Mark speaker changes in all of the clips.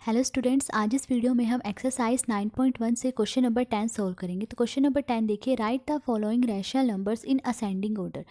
Speaker 1: Hello students, आज इस video में हम एक्सरसाइज 9.1 से क्वेश्चन नंबर 10 सोल्व करेंगे। तो क्वेश्चन नंबर 10 देखिए, right the following rational numbers in ascending order.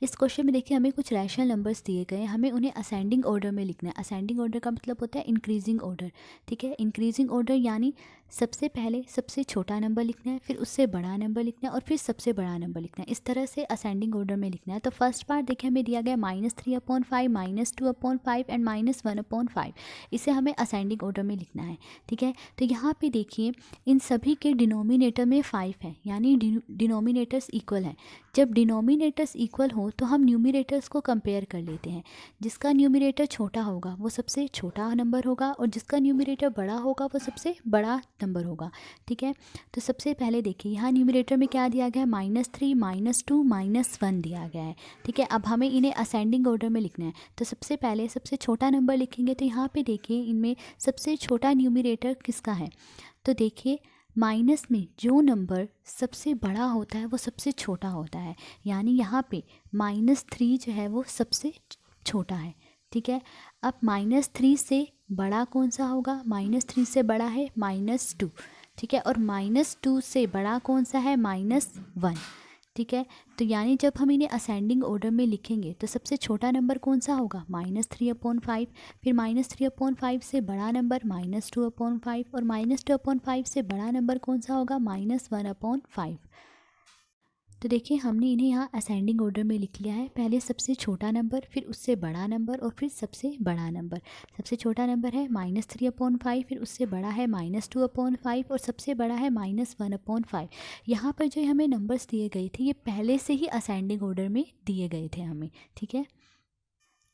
Speaker 1: इस क्वेश्चन में देखिए हमें कुछ रैशनल नंबर्स दिए गए हैं, हमें उन्हें असेंडिंग ऑर्डर में लिखना है। असेंडिंग ऑर्डर का मतलब होता है इंक्रीजिंग ऑर्डर। ठीक है, इंक्रीजिंग ऑर्डर यानी सबसे पहले सबसे छोटा नंबर लिखना है, फिर उससे बड़ा नंबर लिखना है और फिर सबसे बड़ा नंबर लिखना है। इस तरह से असेंडिंग ऑर्डर में लिखना है। तो फर्स्ट पार्ट देखिए हमें दिया गया -3/5, -2/5 एंड -1/5। इसे हमें असेंडिंग ऑर्डर में लिखना है। ठीक है, तो यहाँ पे देखिए इन सभी के डिनोमिनेटर में 5 है, यानी डिनोमिनेटर्स इक्वल हैं। जब डिनोमिनेटर्स इक्वल हो तो हम न्यूमिनेटर्स को कंपेयर कर लेते हैं। जिसका न्यूमिनेटर छोटा होगा वो सबसे छोटा नंबर होगा और जिसका न्यूमिनेटर बड़ा होगा वो सबसे बड़ा नंबर होगा। ठीक है, तो सबसे पहले देखिए यहाँ न्यूमिनेटर में क्या दिया गया है, -3, -2, -1 दिया गया है। ठीक है, अब हमें इन्हें असेंडिंग ऑर्डर में लिखना है। तो सबसे पहले सबसे छोटा नंबर लिखेंगे। तो यहाँ पे देखिए इनमें सबसे छोटा न्यूमिनेटर किसका है, तो देखिए माइनस में जो नंबर सबसे बड़ा होता है वो सबसे छोटा होता है, यानी यहाँ पे -3 जो है वो सबसे छोटा है। ठीक है, अब -3 से बड़ा कौन सा होगा, -3 से बड़ा है -2। ठीक है, और -2 से बड़ा कौन सा है, -1। ठीक है, तो यानी जब हम इन्हें असेंडिंग ऑर्डर में लिखेंगे तो सबसे छोटा नंबर कौन सा होगा, -3/5। फिर -3/5 से बड़ा नंबर -2/5 और -2/5 से बड़ा नंबर कौन सा होगा, -1/5। तो देखिए हमने इन्हें यहाँ असेंडिंग ऑर्डर में लिख लिया है। पहले सबसे छोटा नंबर, फिर उससे बड़ा नंबर और फिर सबसे बड़ा नंबर। सबसे छोटा नंबर है -3/5, फिर उससे बड़ा है -2/5 और सबसे बड़ा है -1/5। यहाँ पर जो हमें नंबर्स दिए गए थे ये पहले से ही असेंडिंग ऑर्डर में दिए गए थे हमें। ठीक है,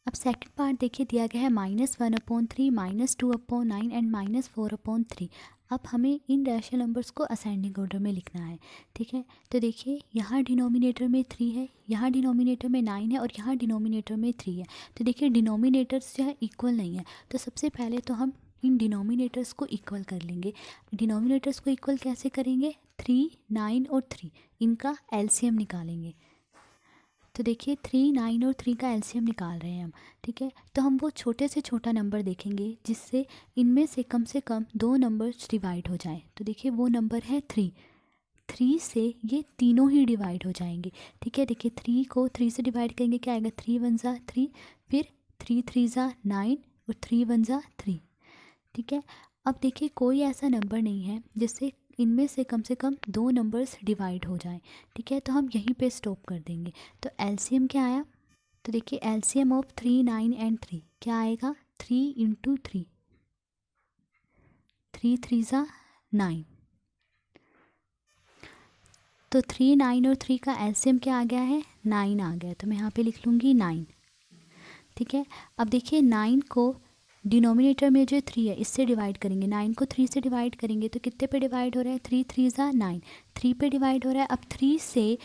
Speaker 1: अब सेकंड पार्ट देखिए दिया गया है -1/3, -2/9 एंड -4/3। अब हमें इन रैशनल नंबर्स को असेंडिंग ऑर्डर में लिखना है। ठीक है, तो देखिए यहाँ डिनोमिनेटर में 3 है, यहाँ डिनोमिनेटर में 9 है और यहाँ डिनोमिनेटर में 3 है। तो देखिए डिनोमिनेटर्स जो है इक्वल नहीं है, तो सबसे पहले तो हम इन डिनोमिनेटर्स को इक्वल कर लेंगे। डिनोमिनेटर्स को इक्वल कैसे करेंगे, 3, 9 और 3 इनका एलसीएम निकालेंगे। तो देखिए 3, 9 और 3 का एलसीएम निकाल रहे हैं हम। ठीक है, तो हम वो छोटे से छोटा नंबर देखेंगे जिससे इनमें से कम 2 नंबर्स डिवाइड हो जाएं। तो देखिए वो नंबर है 3 से ये तीनों ही डिवाइड हो जाएंगे। ठीक है, देखिए 3 को 3 से डिवाइड करेंगे क्या आएगा, 3 1 ज़ा 3, फिर 3 3 ज़ा 9 और 3 1 ज़ा 3। ठीक है, अब देखिए कोई ऐसा नंबर नहीं है जिससे इनमें से कम 2 नंबर्स डिवाइड हो जाएं। ठीक है, तो हम यहीं पे स्टॉप कर देंगे। तो एलसीएम क्या आया, तो देखिए एलसीएम ऑफ 3, 9 एंड 3 क्या आएगा, 3 × 3, 3 3 ज़ा 9। तो 3, 9 और 3 का एलसीएम क्या आ गया है, 9 आ गया। तो मैं यहाँ पे लिख लूँगी 9। ठीक है, अब देखिए 9 को डिनोमिनेटर में जो 3 है इससे डिवाइड करेंगे। 9 को 3 से डिवाइड करेंगे तो कितने पे डिवाइड हो रहा है, 3 3 ज़ा 9, 3 पे डिवाइड हो रहा है। अब 3 से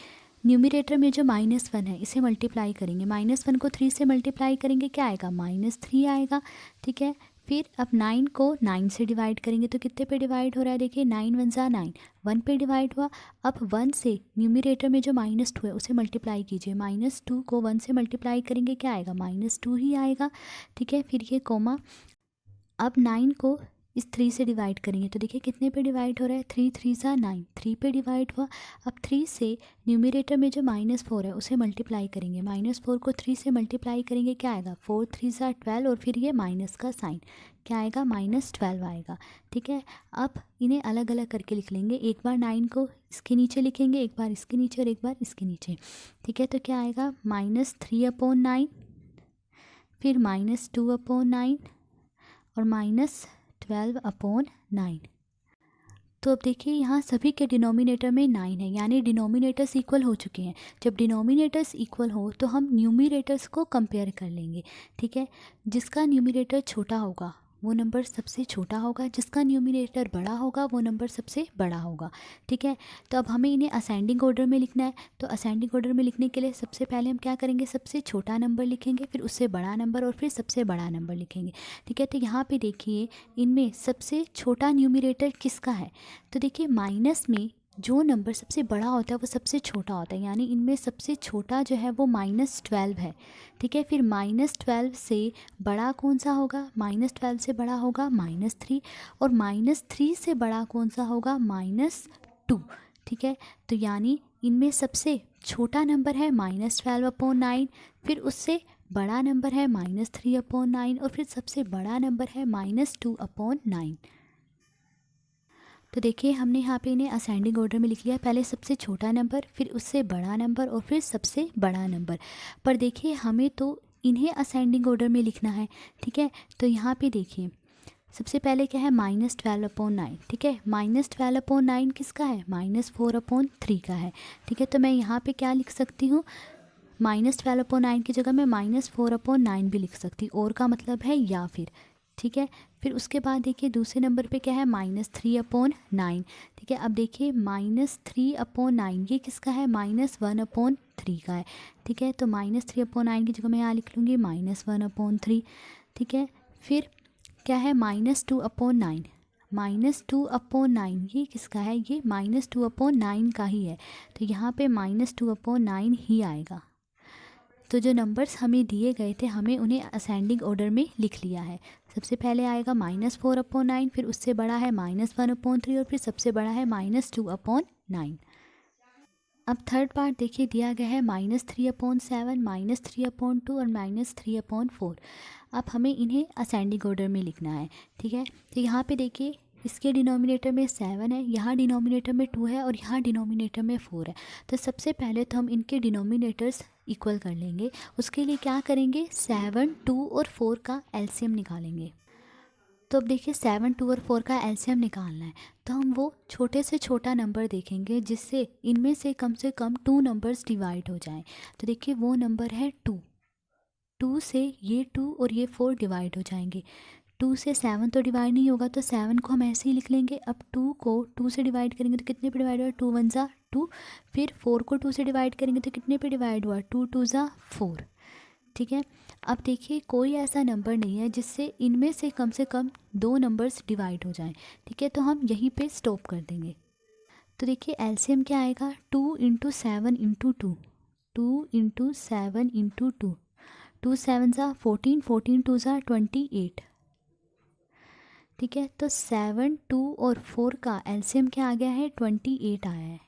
Speaker 1: न्यूमिनेटर में जो -1 है इसे मल्टीप्लाई करेंगे। -1 को 3 से मल्टीप्लाई करेंगे क्या आएगा, -3 आएगा। ठीक है, फिर अब 9 को 9 से डिवाइड करेंगे तो कितने पे डिवाइड हो रहा है, देखिए 9 1 ज़ा 9, 1 पे डिवाइड हुआ। अब 1 से न्यूमिनेटर में जो -2 है उसे मल्टीप्लाई कीजिए। -2 को 1 से मल्टीप्लाई करेंगे क्या आएगा, -2 ही आएगा। ठीक है, फिर ये कोमा। अब 9 को इस 3 से डिवाइड करेंगे तो देखिए कितने पे डिवाइड हो रहा है, 3 3 ज़ा 9, 3 पे डिवाइड हुआ। अब 3 से न्यूमिनेटर में जो -4 है उसे मल्टीप्लाई करेंगे। -4 को 3 से मल्टीप्लाई करेंगे क्या आएगा, 4 3 ज़ा 12 और फिर ये माइनस का साइन क्या आएगा, -12 आएगा। ठीक है, अब इन्हें अलग अलग करके लिख लेंगे। एक बार 9 को इसके नीचे लिखेंगे, एक बार इसके नीचे और एक बार इसके नीचे। ठीक है, तो क्या आएगा, -3/9, फिर -2/9 और -12/9। तो अब देखिए यहाँ सभी के डिनोमिनेटर में 9 है, यानी डिनोमिनेटर्स इक्वल हो चुके हैं। जब डिनोमिनेटर्स इक्वल हो तो हम न्यूमिनेटर्स को कंपेयर कर लेंगे। ठीक है, जिसका न्यूमिनेटर छोटा होगा वो नंबर सबसे छोटा होगा, जिसका न्यूमिनेटर बड़ा होगा वो नंबर सबसे बड़ा होगा। ठीक है, तो अब हमें इन्हें असेंडिंग ऑर्डर में लिखना है। तो असेंडिंग ऑर्डर में लिखने के लिए सबसे पहले हम क्या करेंगे, सबसे छोटा नंबर लिखेंगे, फिर उससे बड़ा नंबर और फिर सबसे बड़ा नंबर लिखेंगे। ठीक है, तो यहाँ पे देखिए इनमें सबसे छोटा न्यूमिनेटर किसका है, तो देखिए माइनस में जो नंबर सबसे बड़ा होता है वो सबसे छोटा होता है, यानी इनमें सबसे छोटा जो है वो -12 है। ठीक है, फिर -12 से बड़ा कौन सा होगा? -12 से बड़ा होगा -3, और -3 से बड़ा कौन सा होगा? -2। ठीक है, तो यानी इनमें सबसे छोटा नंबर है -12/9, फिर उससे बड़ा नंबर है -3/9, और फिर सबसे बड़ा नंबर है -2/9। तो देखिए हमने यहाँ पे इन्हें असेंडिंग ऑर्डर में लिख लिया, पहले सबसे छोटा नंबर, फिर उससे बड़ा नंबर, और फिर सबसे बड़ा नंबर। पर देखिए हमें तो इन्हें असेंडिंग ऑर्डर में लिखना है। ठीक है, तो यहाँ पे देखिए सबसे पहले क्या है? -12/9। ठीक है, -12/9 किसका है? -4/3 का है। ठीक है, तो मैं यहाँ पे क्या लिख सकती हूँ? -12/9 की जगह मैं -4/9 भी लिख सकती, और का मतलब है या फिर। ठीक है, फिर उसके बाद देखिए दूसरे नंबर पे क्या है? -3/9। ठीक है, अब देखिए -3/9 ये किसका है? -1/3 का है। ठीक है, तो -3/9 की जगह मैं यहाँ लिख लूँगी -1/3। ठीक है, फिर क्या है? -2/9। -2/9 ये किसका है? ये -2/9 का ही है, तो यहाँ पे -2/9 ही आएगा। तो जो नंबर्स हमें दिए गए थे हमें उन्हें असेंडिंग ऑर्डर में लिख लिया है। सबसे पहले आएगा -4/9, फिर उससे बड़ा है -1/3, और फिर सबसे बड़ा है -2/9। अब थर्ड पार्ट देखिए दिया गया है -3/7, -3/2 और -3/4। अब हमें इन्हें असेंडिंग ऑर्डर में लिखना है। ठीक है, तो यहाँ पे देखिए इसके डिनोमिनेटर में 7 है, यहाँ डिनोमिनेटर में 2 है, और यहाँ डिनोमिनेटर में 4 है। तो सबसे पहले तो हम इनके डिनोमिनेटर्स इक्वल कर लेंगे। उसके लिए क्या करेंगे? 7, 2 और 4 का एलसीएम निकालेंगे। तो अब देखिए 7, 2 और 4 का एलसीएम निकालना है, तो हम वो छोटे से छोटा नंबर देखेंगे जिससे इनमें से कम 2 नंबर्स डिवाइड हो जाएं। तो देखिए वो नंबर है 2। 2 से ये 2 और ये 4 डिवाइड हो जाएंगे। 2 से 7 तो डिवाइड नहीं होगा, तो 7 को हम ऐसे ही लिख लेंगे। अब 2 को 2 से डिवाइड करेंगे तो कितने पे डिवाइड हुआ? 2 1 ज़ा 2। फिर 4 को 2 से डिवाइड करेंगे तो कितने पे डिवाइड हुआ? 2 2 ज़ा 4। ठीक है, अब देखिए कोई ऐसा नंबर नहीं है जिससे इनमें से कम 2 नंबर्स डिवाइड हो जाएं। ठीक है, तो हम यहीं पे स्टॉप कर देंगे। तो देखिए एलसीएम क्या आएगा? 2 × 7 × 2, 2 × 7 × 2, 2 7 ज़ा 14, 14 2 ज़ा 28। ठीक है, तो 7, 2 और 4 का एलसीएम क्या आ गया है? 28 आया है।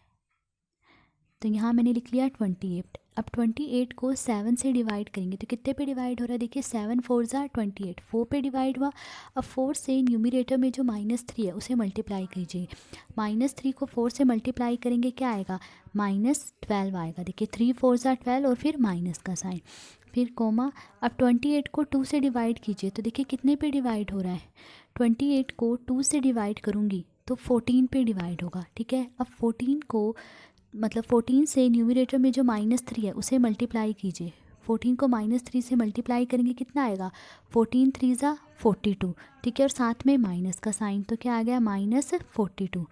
Speaker 1: तो यहाँ मैंने लिख लिया 28। अब 28 को 7 से डिवाइड करेंगे तो कितने पे डिवाइड हो रहा है? देखिए 7 4 ज़ा 28, 4 पे डिवाइड हुआ। अब 4 से न्यूमरेटर में जो -3 है उसे मल्टीप्लाई कीजिए। -3 को 4 से मल्टीप्लाई करेंगे क्या आएगा? -12 आएगा। देखिए 3 4 ज़ा 12 और फिर माइनस का साइन, फिर कोमा। अब 28 को 2 से डिवाइड कीजिए तो देखिए कितने पे डिवाइड हो रहा है? 28 को 2 से डिवाइड करूँगी तो 14 पे डिवाइड होगा। ठीक है, अब 14 को मतलब 14 से न्यूमरेटर में जो -3 है उसे मल्टीप्लाई कीजिए। 14 को -3 से मल्टीप्लाई करेंगे कितना आएगा? 14 3 ज़ा 42। ठीक है, और साथ में माइनस का साइन, तो क्या आ गया? -42।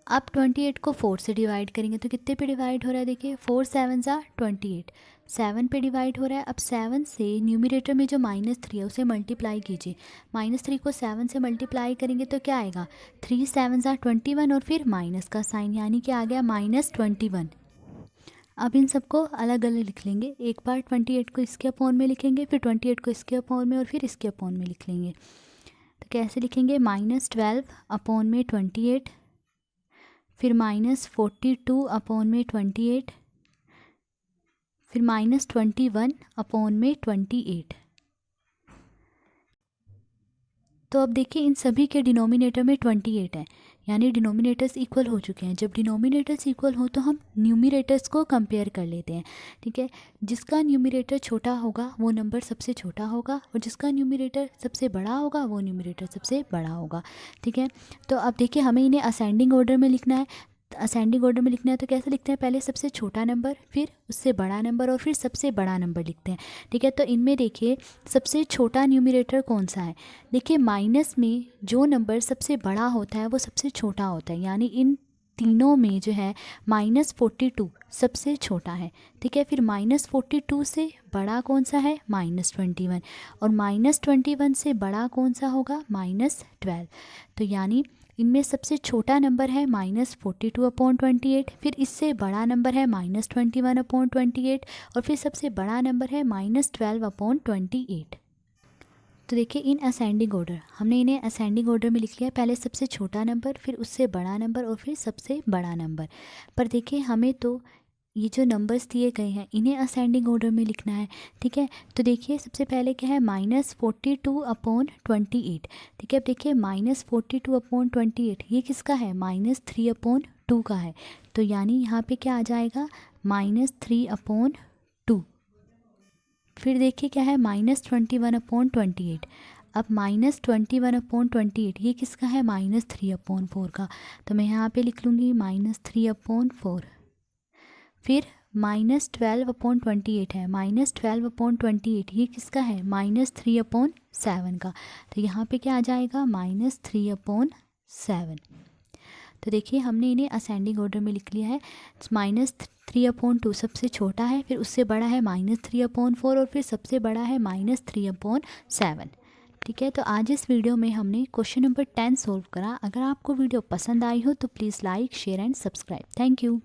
Speaker 1: अब 28 को 4 से डिवाइड करेंगे तो कितने पे डिवाइड हो रहा है? देखिए 4 7 ज़ा 28, 7 पे डिवाइड हो रहा है। अब 7 से न्यूमरेटर में जो -3 है उसे मल्टीप्लाई कीजिए। -3 को 7 से मल्टीप्लाई करेंगे तो क्या आएगा? 3 7 ज़ा 21 और फिर माइनस का साइन, यानी कि आ गया -21। अब इन सबको अलग अलग लिख लेंगे। एक बार 28 को इसके अपॉन में लिखेंगे, फिर 28 को इसके अपॉन में, और फिर इसके अपॉन में लिख लेंगे। तो कैसे लिखेंगे? -12/28, फिर -42/28, फिर -21/28। तो अब देखिए इन सभी के डिनोमिनेटर में 28 है, यानी डिनोमिनेटर्स इक्वल हो चुके हैं। जब डिनोमिनेटर्स इक्वल हो तो हम न्यूमरेटर्स को कंपेयर कर लेते हैं। ठीक है, जिसका न्यूमरेटर छोटा होगा वो नंबर सबसे छोटा होगा, और जिसका न्यूमरेटर सबसे बड़ा होगा वो न्यूमरेटर सबसे बड़ा होगा। ठीक है, तो अब देखिए हमें इन्हें असेंडिंग ऑर्डर में लिखना है। असेंडिंग ऑर्डर में लिखना है तो कैसे लिखते हैं? पहले सबसे छोटा नंबर, फिर उससे बड़ा नंबर, और फिर सबसे बड़ा नंबर लिखते हैं। ठीक है, तो इनमें देखिए सबसे छोटा न्यूमरेटर कौन सा है? देखिए माइनस में जो नंबर सबसे बड़ा होता है वो सबसे छोटा होता है, यानी इन तीनों में जो है -42 सबसे छोटा है, ठीक है। फिर -42 से बड़ा कौन सा है, -21, और -21 से बड़ा कौन सा होगा, -12। तो यानी इनमें सबसे छोटा नंबर है -42/28, फिर इससे बड़ा नंबर है -21/28, और फिर सबसे बड़ा नंबर है -12/28। तो देखिए इन असेंडिंग ऑर्डर, हमने इन्हें असेंडिंग ऑर्डर में लिख लिया, पहले सबसे छोटा नंबर, फिर उससे बड़ा नंबर, और फिर सबसे बड़ा नंबर। पर देखिए हमें तो ये जो नंबर्स दिए गए हैं इन्हें असेंडिंग ऑर्डर में लिखना है, ठीक है। तो देखिए सबसे पहले क्या है, -42/28, ठीक है। अब देखिए -42/28 ये किसका है, -3/2 का है। तो यानी यहाँ पे क्या आ जाएगा, -3/2। फिर देखिए क्या है, -21/28। अब -21/28 ये किसका है, -3/4 का। तो मैं यहाँ पे लिख लूँगी -3/4। फिर -12/28 है, -12/28 ये किसका है, -3/7 का। तो यहाँ पे क्या आ जाएगा, -3/7। तो देखिए हमने इन्हें असेंडिंग ऑर्डर में लिख लिया है। -3/2 सबसे छोटा है, फिर उससे बड़ा है -3/4, और फिर सबसे बड़ा है -3/7, ठीक है। तो आज इस वीडियो में हमने क्वेश्चन नंबर 10 सॉल्व करा। अगर आपको वीडियो पसंद आई हो तो please like, share and subscribe. Thank you.